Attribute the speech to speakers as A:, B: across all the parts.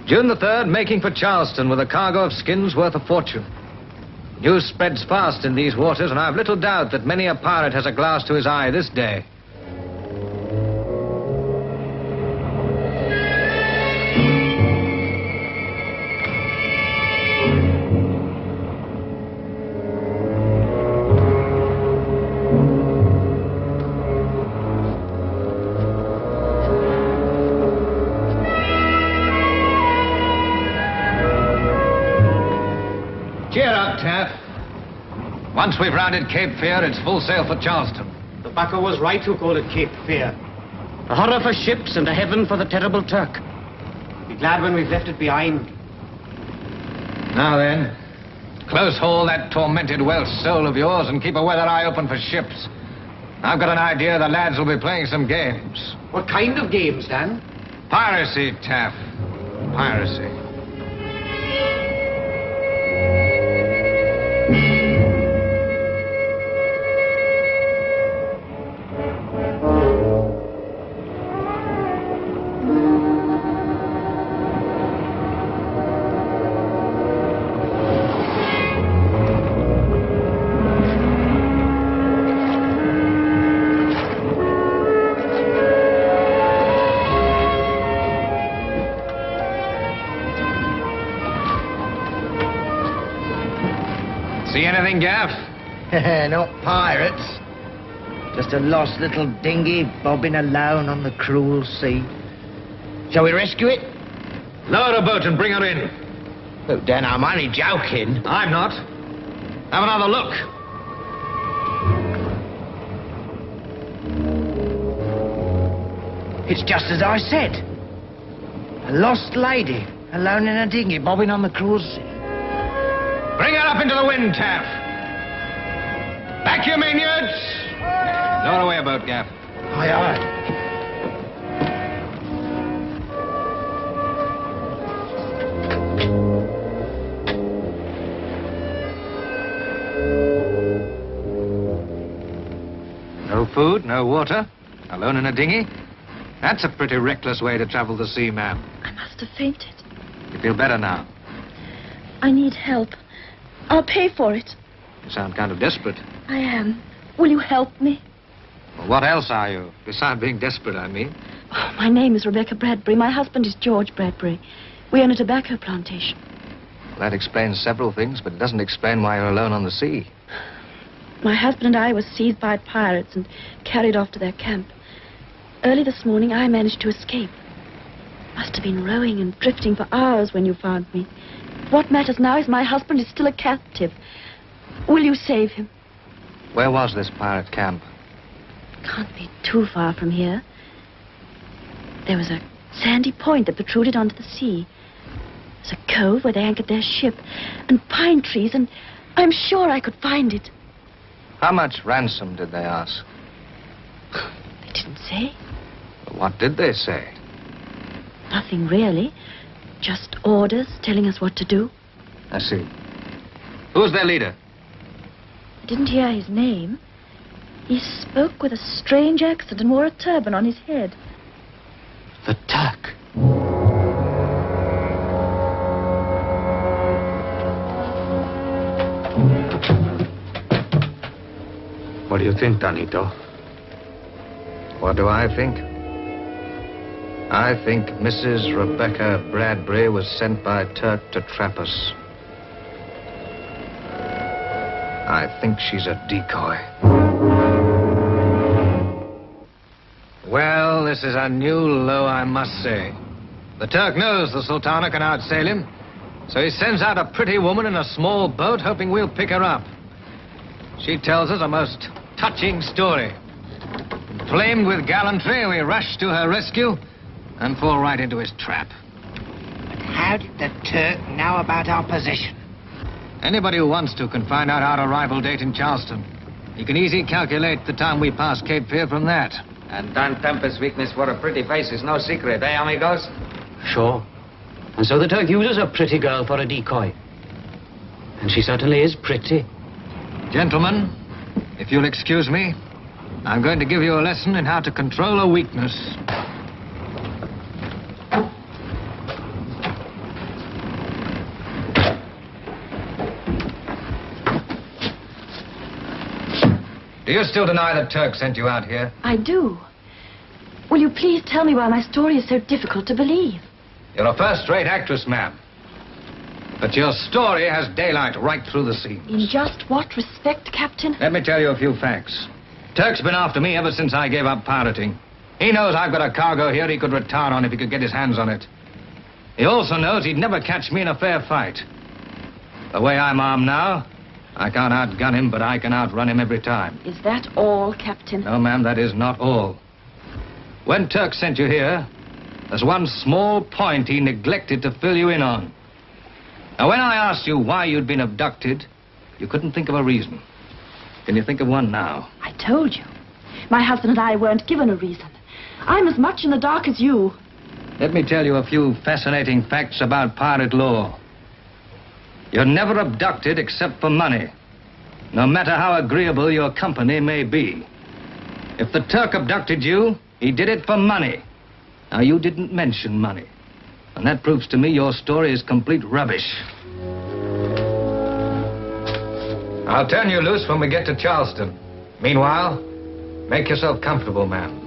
A: June the 3rd, making for Charleston with a cargo of skins worth a fortune. News spreads fast in these waters, and I've little doubt that many a pirate has a glass to his eye this day. Cheer up, Taff. Once we've rounded Cape Fear, it's full sail for Charleston.
B: The Bucca was right who called it Cape Fear. A horror for ships and a heaven for the terrible Turk. Be glad when we've left it behind.
A: Now then, close haul that tormented Welsh soul of yours and keep a weather eye open for ships. I've got an idea the lads will be playing some games.
B: What kind of games, Dan?
A: Piracy, Taff. Piracy. See anything, Gaff?
C: Not pirates. Just a lost little dinghy bobbing alone on the cruel sea. Shall we rescue it?
A: Lower the boat and bring her in.
C: Look, Dan, I'm only joking.
A: I'm not. Have another look.
C: It's just as I said. A lost lady, alone in a dinghy bobbing on the cruel sea.
A: Bring her up into the wind, Taff. Back your mainyards. Lower away a boat, Gaff.
C: Aye, aye.
A: No food, no water, alone in a dinghy. That's a pretty reckless way to travel the sea, ma'am.
D: I must have fainted.
A: You feel better now?
D: I need help. I'll pay for it.
A: You sound kind of desperate.
D: I am. Will you help me?
A: Well, what else are you? Besides being desperate, I mean.
D: Oh, my name is Rebecca Bradbury. My husband is George Bradbury. We own a tobacco plantation.
A: Well, that explains several things, but it doesn't explain why you're alone on the sea.
D: My husband and I were seized by pirates and carried off to their camp. Early this morning, I managed to escape. Must have been rowing and drifting for hours when you found me. What matters now is my husband is still a captive. Will you save him?
A: Where was this pirate camp?
D: Can't be too far from here. There was a sandy point that protruded onto the sea. There's a cove where they anchored their ship, and pine trees, and I'm sure I could find it.
A: How much ransom did they ask?
D: They didn't say.
A: What did they say?
D: Nothing really. Just orders telling us what to do.
A: I see. Who's their leader?
D: I didn't hear his name. He spoke with a strange accent and wore a turban on his head.
B: The Turk.
E: What do you think, Danito?
A: What do I think? I think Mrs. Rebecca Bradbury was sent by Turk to trap us. I think she's a decoy. Well, this is a new low, I must say. The Turk knows the Sultana can outsail him, so he sends out a pretty woman in a small boat, hoping we'll pick her up. She tells us a most touching story. Inflamed with gallantry, we rush to her rescue and fall right into his trap.
C: But how did the Turk know about our position?
A: Anybody who wants to can find out our arrival date in Charleston. You can easily calculate the time we pass Cape Fear from that.
F: And Dan Tempest's weakness for a pretty face is no secret, eh, amigos?
B: Sure. And so the Turk uses a pretty girl for a decoy. And she certainly is pretty.
A: Gentlemen, if you'll excuse me, I'm going to give you a lesson in how to control a weakness. Do you still deny that Turk sent you out here?
D: I do. Will you please tell me why my story is so difficult to believe?
A: You're a first-rate actress, ma'am. But your story has daylight right through the seams.
D: In just what respect, Captain?
A: Let me tell you a few facts. Turk's been after me ever since I gave up pirating. He knows I've got a cargo here he could retire on if he could get his hands on it. He also knows he'd never catch me in a fair fight. The way I'm armed now, I can't outgun him, but I can outrun him every time.
D: Is that all, Captain?
A: No, ma'am, that is not all. When Turk sent you here, there's one small point he neglected to fill you in on. Now, when I asked you why you'd been abducted, you couldn't think of a reason. Can you think of one now?
D: I told you. My husband and I weren't given a reason. I'm as much in the dark as you.
A: Let me tell you a few fascinating facts about pirate law. You're never abducted except for money, no matter how agreeable your company may be. If the Turk abducted you, he did it for money. Now, you didn't mention money, and that proves to me your story is complete rubbish. I'll turn you loose when we get to Charleston. Meanwhile, make yourself comfortable, ma'am.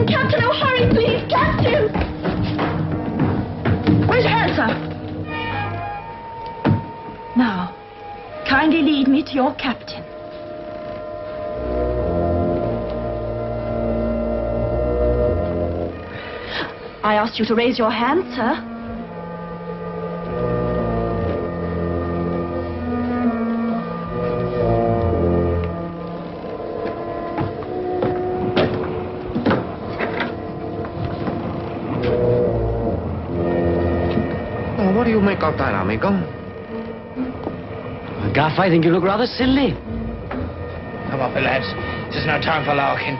D: Captain, oh, hurry, please, Captain! Where's Elsa? Now, kindly lead me to your captain. I asked you to raise your hand, sir.
C: What do you make of that, amigo?
B: Gaff, I think you look rather silly.
C: Come on, lads. This is no time for larking.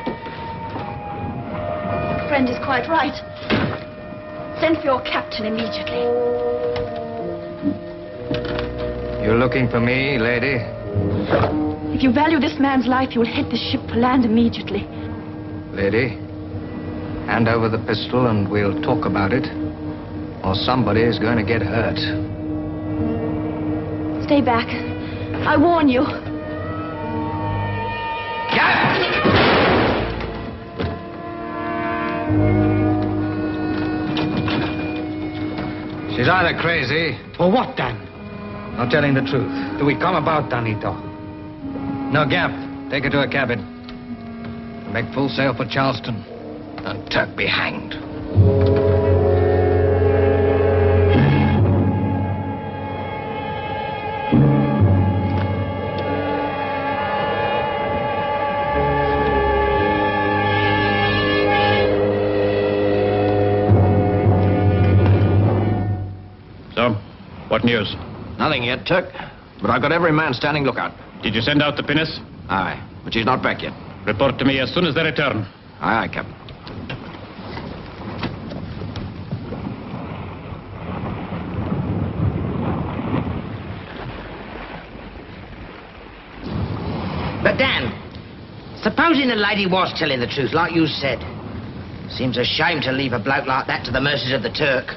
D: Your friend is quite right. Send for your captain immediately.
A: You're looking for me, lady?
D: If you value this man's life, you will head this ship for land immediately.
A: Lady, hand over the pistol and we'll talk about it. Or somebody is going to get hurt.
D: Stay back. I warn you.
A: She's either crazy...
B: Or what, Dan?
A: Not telling the truth.
B: Do we come about, Danito?
A: No, Gaff. Take her to her cabin. Make full sail for Charleston. And Turk be hanged.
E: What news?
G: Nothing yet, Turk. But I've got every man standing lookout.
E: Did you send out the pinnace?
G: Aye, but she's not back yet.
E: Report to me as soon as they return.
G: Aye, aye, Captain.
C: But Dan, supposing the lady was telling the truth, like you said, seems a shame to leave a bloke like that to the mercies of the Turk.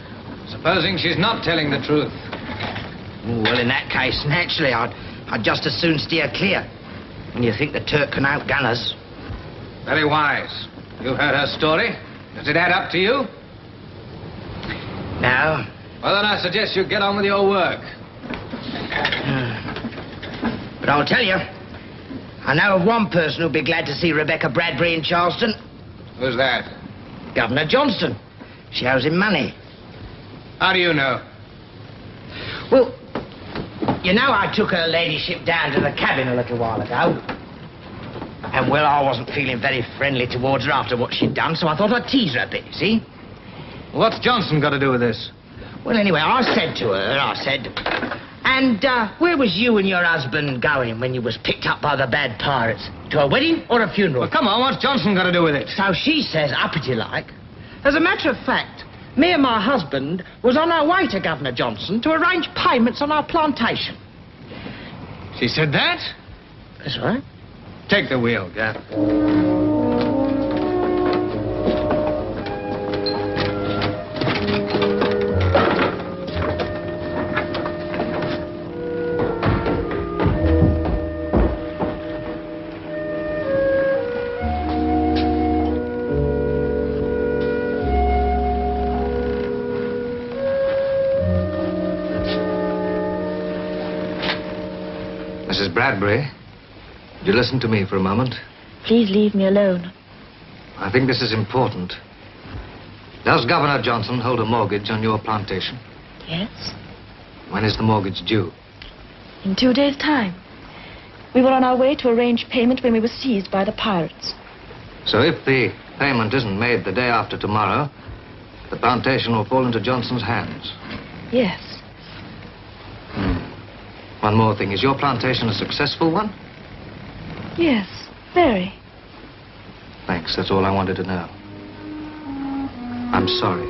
A: Supposing she's not telling the truth.
C: Well, in that case, naturally, I'd just as soon steer clear. When you think the Turk can outgun us.
A: Very wise. You've heard her story. Does it add up to you?
C: No.
A: Well, then I suggest you get on with your work.
C: But I'll tell you, I know of one person who'll be glad to see Rebecca Bradbury in Charleston.
A: Who's that?
C: Governor Johnston. She owes him money.
A: How do you know?
C: Well, you know I took her ladyship down to the cabin a little while ago. And, well, I wasn't feeling very friendly towards her after what she'd done, so I thought I'd tease her a bit, see?
A: What's Johnson got to do with this?
C: Well, anyway, I said to her, and where was you and your husband going when you was picked up by the bad pirates? To a wedding or a funeral?
A: Well, come on, what's Johnson got to do with it?
C: So she says, uppity like. As a matter of fact, me and my husband was on our way to Governor Johnson to arrange payments on our plantation.
A: She said that?
C: That's right.
A: Take the wheel, Gaff. Mrs. Bradbury, would you listen to me for a moment?
D: Please leave me alone.
A: I think this is important. Does Governor Johnson hold a mortgage on your plantation?
D: Yes?
A: When is the mortgage due?
D: In 2 days' time. We were on our way to arrange payment when we were seized by the pirates.
A: So if the payment isn't made the day after tomorrow, the plantation will fall into Johnson's hands.
D: Yes.
A: One more thing. Is your plantation a successful one?
D: Yes, very.
A: Thanks. That's all I wanted to know. I'm sorry.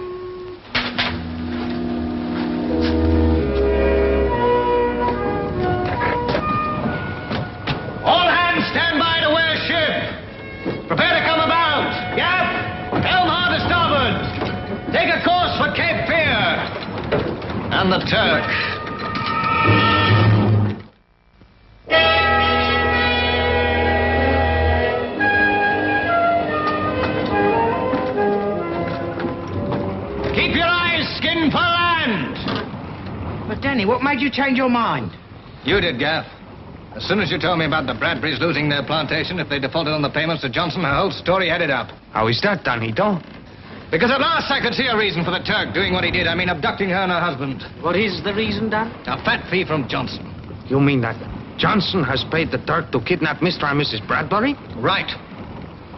A: All hands stand by to wear ship. Prepare to come about. Yap! Helm hard to starboard. Take a course for Cape Fear. And the Turk. Keep your eyes skinned for land.
C: But, Danny, what made you change your mind?
A: You did, Gaff. As soon as you told me about the Bradburys losing their plantation if they defaulted on the payments to Johnson, her whole story headed up.
C: How is that, Danny, don't?
A: Because at last I could see a reason for the Turk doing what he did. I mean, abducting her and her husband.
B: What is the reason, Dan?
A: A fat fee from Johnson.
H: You mean that Johnson has paid the Turk to kidnap Mr. and Mrs. Bradbury?
A: Right.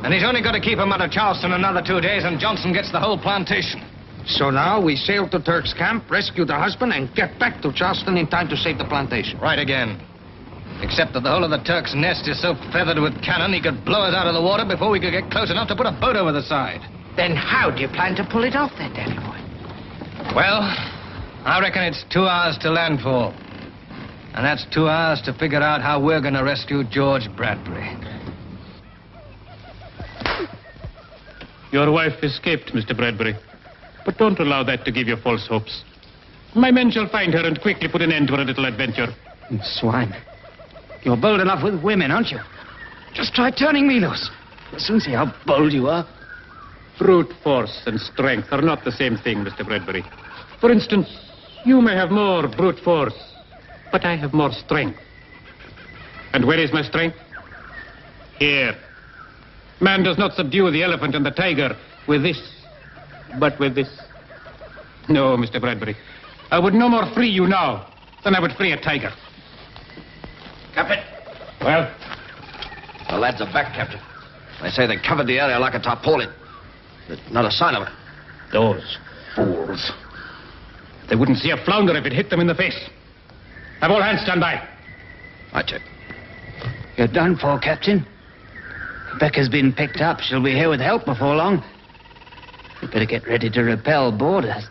A: And he's only got to keep him out of Charleston another 2 days, and Johnson gets the whole plantation.
H: So now we sail to Turk's camp, rescue the husband, and get back to Charleston in time to save the plantation.
A: Right again. Except that the whole of the Turk's nest is so feathered with cannon, he could blow us out of the water before we could get close enough to put a boat over the side.
C: Then how do you plan to pull it off then, Danny boy?
A: Well, I reckon it's 2 hours to landfall. And that's 2 hours to figure out how we're going to rescue George Bradbury.
E: Your wife escaped, Mr. Bradbury. But don't allow that to give you false hopes. My men shall find her and quickly put an end to her little adventure.
B: Swine. You're bold enough with women, aren't you? Just try turning me loose. You'll soon see how bold you are.
E: Brute force and strength are not the same thing, Mr. Bradbury. For instance, you may have more brute force, but I have more strength. And where is my strength? Here. Man does not subdue the elephant and the tiger with this, but with this. No, Mr. Bradbury. I would no more free you now than I would free a tiger.
G: Captain.
E: Well?
G: The lads are back, Captain. They say they covered the area like a tarpaulin. There's not a sign of it.
E: Those fools. They wouldn't see a flounder if it hit them in the face. Have all hands stand by.
G: Right, Chick.
B: You're done for, Captain. Becca's been picked up. She'll be here with help before long. You better get ready to repel boarders.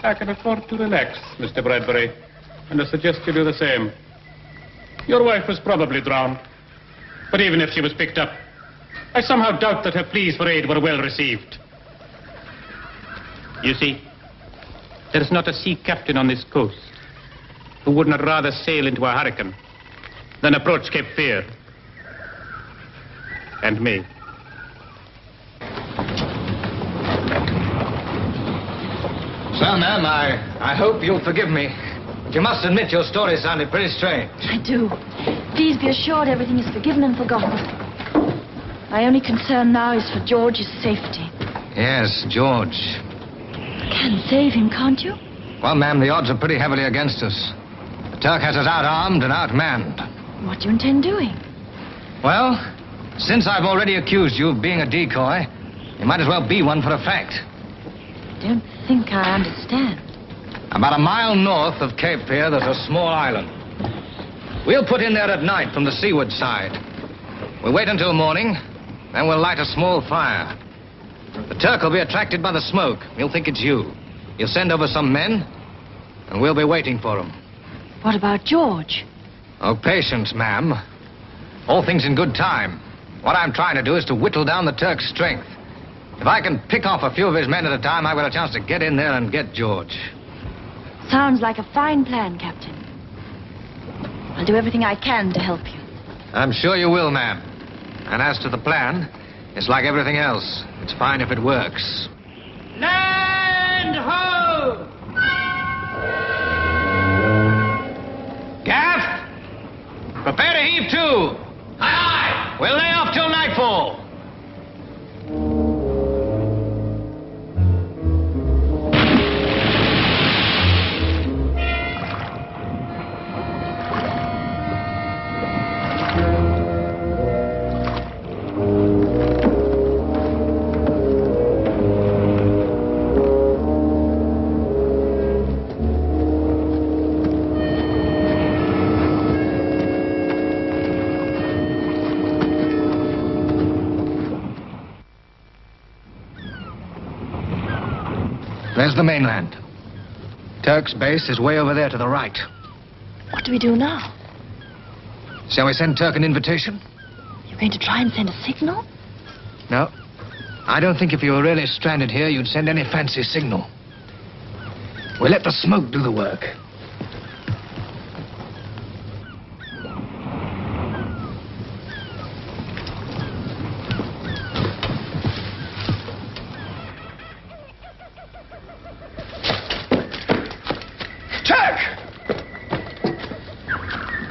E: I can afford to relax, Mr. Bradbury, and I suggest you do the same. Your wife was probably drowned, but even if she was picked up, I somehow doubt that her pleas for aid were well received. You see, there's not a sea captain on this coast who would not rather sail into a hurricane than approach Cape Fear. And me.
A: So, ma'am, I hope you'll forgive me. But you must admit your story sounded pretty strange.
D: I do. Please be assured everything is forgiven and forgotten. My only concern now is for George's safety.
A: Yes, George.
D: You can save him, can't you?
A: Well, ma'am, the odds are pretty heavily against us. The Turk has us out-armed and outmanned.
D: What do you intend doing?
A: Well, since I've already accused you of being a decoy, you might as well be one for a fact.
I: don't think I understand.
A: About a mile north of Cape Fear, there's a small island. We'll put in there at night from the seaward side. We'll wait until morning, then we'll light a small fire. The Turk will be attracted by the smoke. He'll think it's you. You'll send over some men, and we'll be waiting for him.
I: What about George?
A: Oh, patience, ma'am. All things in good time. What I'm trying to do is to whittle down the Turk's strength. If I can pick off a few of his men at a time, I've got a chance to get in there and get George.
I: Sounds like a fine plan, Captain. I'll do everything I can to help you.
A: I'm sure you will, ma'am. And as to the plan, it's like everything else. It's fine if it works.
E: Land ho!
A: Gaff! Prepare to heave to! Aye, aye! We'll lay off till nightfall. There's the mainland. Turk's base is way over there to the right.
D: What do we do now?
A: Shall we send Turk an invitation?
D: You're going to try and send a signal?
A: No. I don't think if you were really stranded here, you'd send any fancy signal. We'll let the smoke do the work.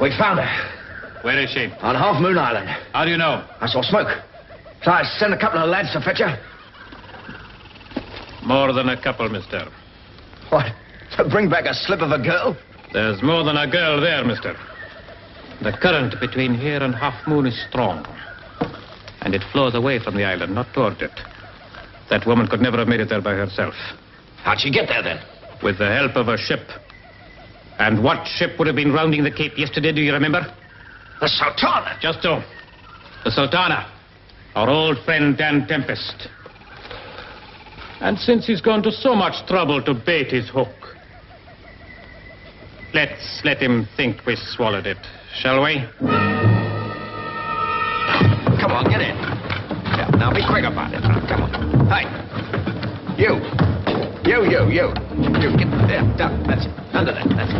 G: We found her.
E: Where is she?
G: On Half Moon Island.
E: How do you know?
G: I saw smoke. So I sent a couple of lads to fetch her.
E: More than a couple, mister.
G: What? To bring back a slip of a girl?
E: There's more than a girl there, mister. The current between here and Half Moon is strong. And it flows away from the island, not toward it. That woman could never have made it there by herself.
G: How'd she get there, then?
E: With the help of a ship. And what ship would have been rounding the Cape yesterday, do you remember?
G: The Sultana.
E: Just so. The Sultana. Our old friend Dan Tempest. And since he's gone to so much trouble to bait his hook, let's let him think we swallowed it, shall we?
G: Come on, get in. Yeah, now be quick about it. Now, come on. Hey. You, get there. Down. That's it. Under there. That's it.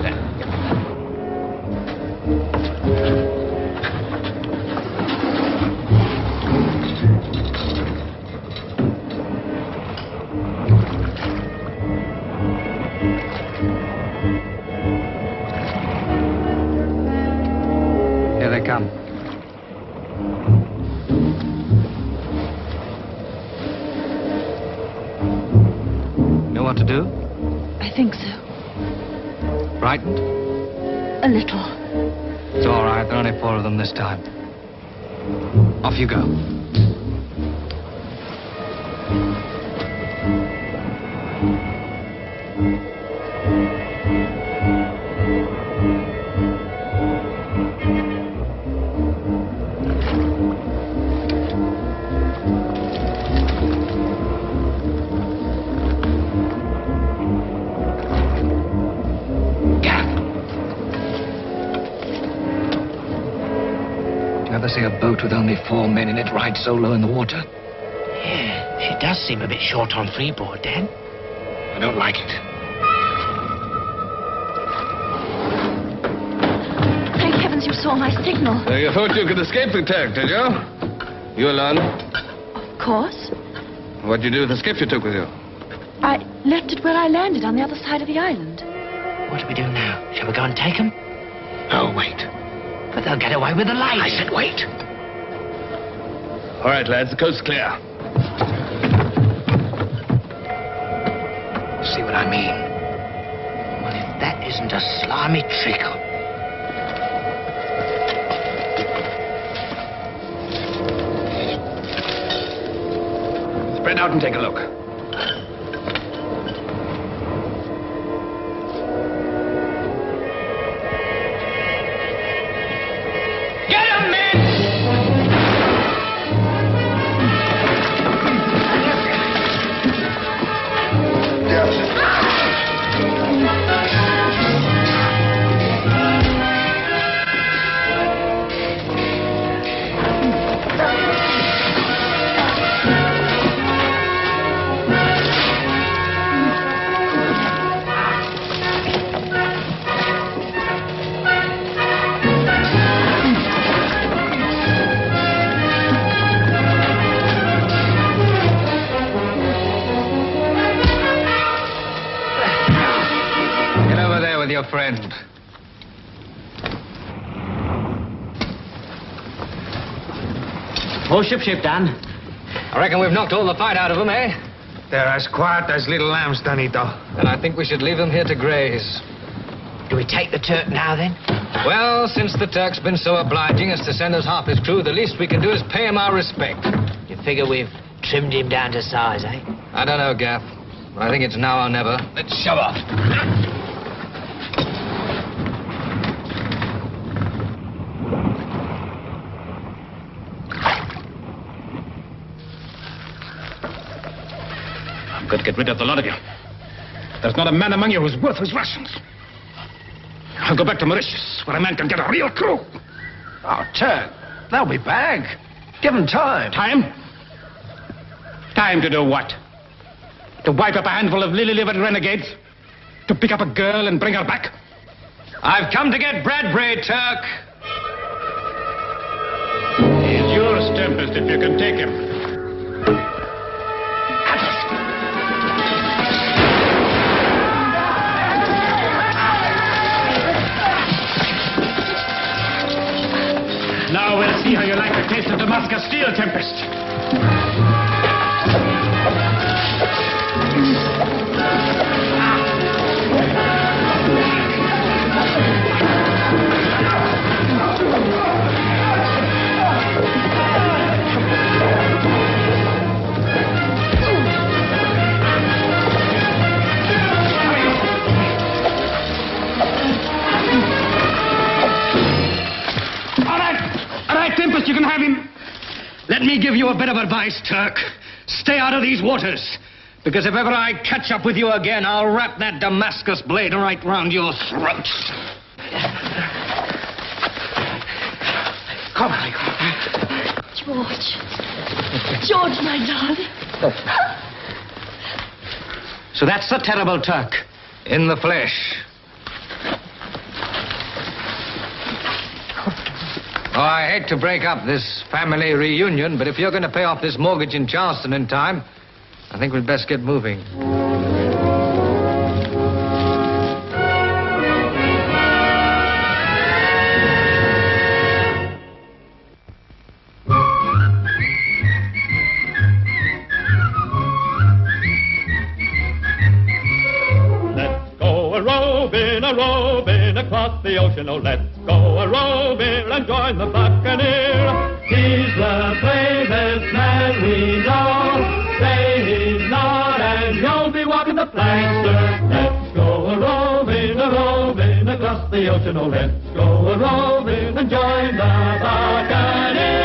G: There.
A: Here they come. Know what to do?
D: I think so.
A: Frightened?
D: A little.
A: It's all right. There are only 4 of them this time. Off you go. Ever see a boat with only 4 men in it ride so low in the water?
C: Yeah, she does seem a bit short on freeboard, Dan.
A: I don't like it.
D: Thank heavens you saw my signal.
J: You thought you could escape the Turk, did you? You alone?
D: Of course.
J: What'd you do with the skiff you took with you?
D: I left it where I landed on the other side of the island.
C: What do we do now? Shall we go and take them?
A: Oh, wait.
C: But they'll get away with the light.
A: I said wait.
J: All right, lads, the coast's clear.
A: See what I mean?
C: Well, if that isn't a slimy trickle.
J: Spread out and take a look.
A: friend.
B: All shipshape, Dan.
A: I reckon we've knocked all the fight out of them, eh?
H: They're as quiet as little lambs, Danito.
A: And I think we should leave them here to graze.
C: Do we take the Turk now, then?
A: Well, since the Turk's been so obliging as to send us half his crew, the least we can do is pay him our respect.
C: You figure we've trimmed him down to size, eh?
A: I don't know, Gaff. I think it's now or never.
G: Let's shove off.
E: I'm going to get rid of the lot of you. There's not a man among you who's worth his rations. I'll go back to Mauritius, where a man can get a real crew.
G: Oh, Turk, they'll be back. Give them time.
E: Time? Time to do what? To wipe up a handful of lily-livered renegades? To pick up a girl and bring her back?
A: I've come to get Bradbury, Turk.
E: He's yours, Tempest, if you can take him. Now we'll see how you like the taste of Damascus steel, Tempest. All right, Tempest, you can have him. Let me give you a bit of advice, Turk. Stay out of these waters. Because if ever I catch up with you again, I'll wrap that Damascus blade right round your throat.
H: Come on,
I: George, my darling.
A: So that's the terrible Turk. In the flesh. Oh, I hate to break up this family reunion, but if you're going to pay off this mortgage in Charleston in time, I think we'd best get moving.
K: Let's go a-roving across the ocean. Oh, let's go a-roving and join the Buccaneer. He's the bravest man we know. Say he's not, and you'll be walking the plank, sir. Let's go a-roving across the ocean. Oh, let's go a-roving and join the Buccaneer.